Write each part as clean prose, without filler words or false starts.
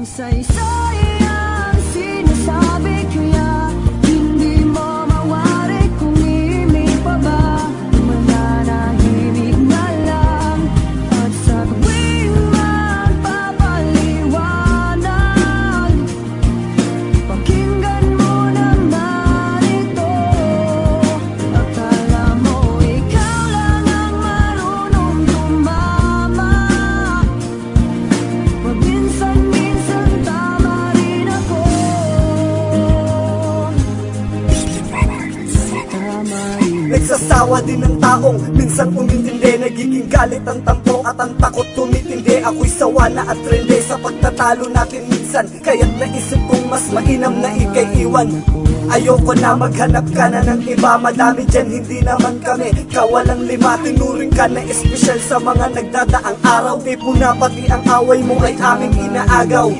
Ang saysay ang sinasabi, kaya hindi mo mawari kung imig pa ba. Mananahimik na lang at sa tuwing magpapaliwanag, pakinggan mo naman ito. Akala mo ikaw lang ang marunong tumama, paminsan-minsan tama rin ako. Tama rin. Nagsasawa din ng taong minsan umintindi, nagiging galit ang tampo at ang takot tumitindi. Ako'y sawa na at trende sa pagtatalo natin minsan, kaya't naisip kong mas mainam na ikay iwan. Ayoko na maghanap ka na ng iba, madami dyan hindi naman kami kawalang lima. Tinuring ka na espesyal sa mga nagdadaang araw, tipo na pati ang away mo ay aming inaagaw.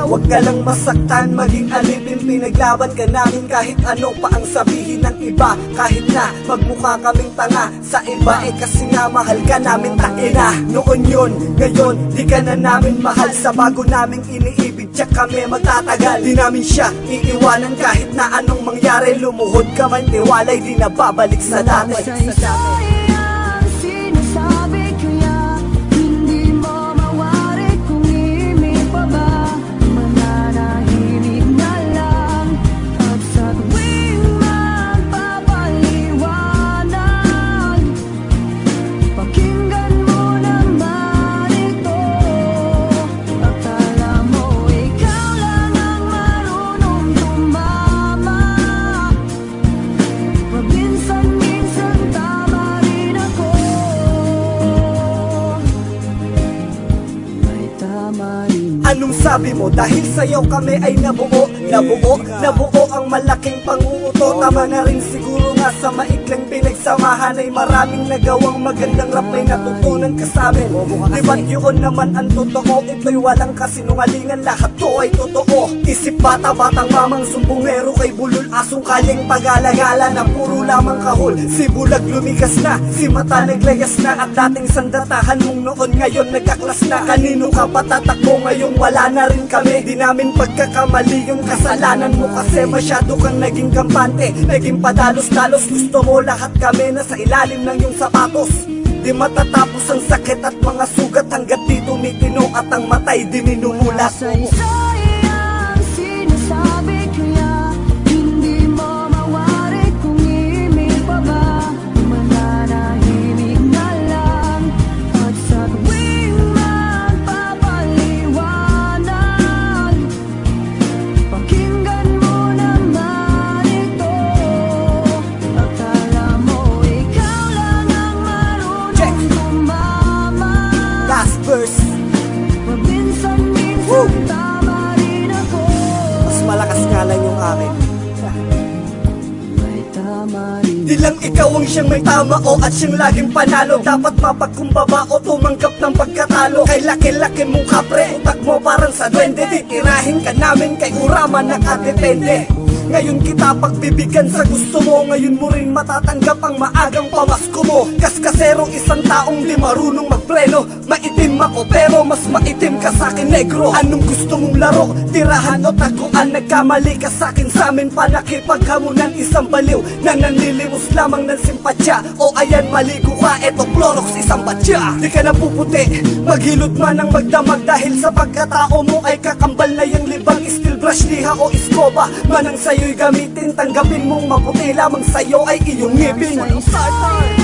Huwag ka lang masaktan, maging alipin, pinaglaban ka namin kahit ano pa ang sabihin ng iba. Kahit na magmukha kaming tanga sa iba, eh kasi nga mahal ka namin, taina. Noon yun, ngayon di ka na namin mahal. Sa bago naming iniibig, tiyak kami magtatagal. Di namin siya iiwanan kahit na anong mangyari. Lumuhod ka man, tiwalay di na babalik sa dati. Saysay ang sinasabi, kaya hindi mo mawari kung imig pa ba. Mananahimik na lang at sa tuwing magpapaliwanag, pakinggan mo naman ito. Akala mo ikaw lang ang marunong tumama, paminsan-minsan tama rin ako. May tama rin. Anong sabi mo? Dahil sa'yo kami ay nabuo, nabuo, nabuo ang malaking panguuto. Tama na rin siguro nga sa maikling pinagsamahan ay maraming nagawang magandang rap, may natutunan ka sa amin. Di ba't yun naman ang totoo? Ito'y walang kasinungalingan, lahat to ay totoo. Isip bata, batang mamang sumbongero, kay bulol asong kaling pag-alagala na puro lamang kahol. Si bulag lumigas na, si mata naglayas na, at dating sandatahan mong noon ngayon nagkaklas na. Kanino ka patatakbo ngayong wala na rin kami? Di namin pagkakamali yung kasalanan mo, kasi masyado kang naging kampante, naging padalos-dalos. Gusto mo lahat kami na sa ilalim ng iyong sapatos. Di matatapos ang sakit at mga sugat hanggat di tumitino at ang matay di minumulat. Saysay ang sinasabi, kaya hindi mo mawari kung imig pa ba. Mananahimik na lang at sa tuwing magpapaliwanag, pakinggan mo naman ito. Akala mo ikaw lang ang Check. marunong tumama, Last verse, paminsan-minsan Woo! tama rin ako. mas malakas nga lang yung akin. May tama rin. Di lang ikaw ang siyang may tama o at siyang laging panalo. Dapat mapagkumbaba o tumanggap ng pagkatalo. Kay laki-laki mong kapre, utak mo parang sa duwende. Titirahin ka namin kay Urama nakadepende. Ngayon kita pagbibigyan sa gusto mo, ngayon mo rin matatanggap ang maagang pamasko mo. Kaskasero, isang taong di marunong magpreno. Maitim ako pero mas maitim ka sa'kin, negro. Anong gusto mong laro? Tirahan o taguan? Nagkamali ka sa'kin, sa'min pa nakipaghamunan. Isang baliw na nanlilimos lamang ng simpatsya. O ayan, maligo ka, eto Clorox, isang batya. Di ka na puputi, maghilot man ang magdamag, dahil sa pagkatao mo ay kakambal na yung libang. Steel brush, liha o iskoba, manang sa'yo'y gamitin. Tanggapin mong maputi lamang sa'yo ay iyong ngipin. Saysay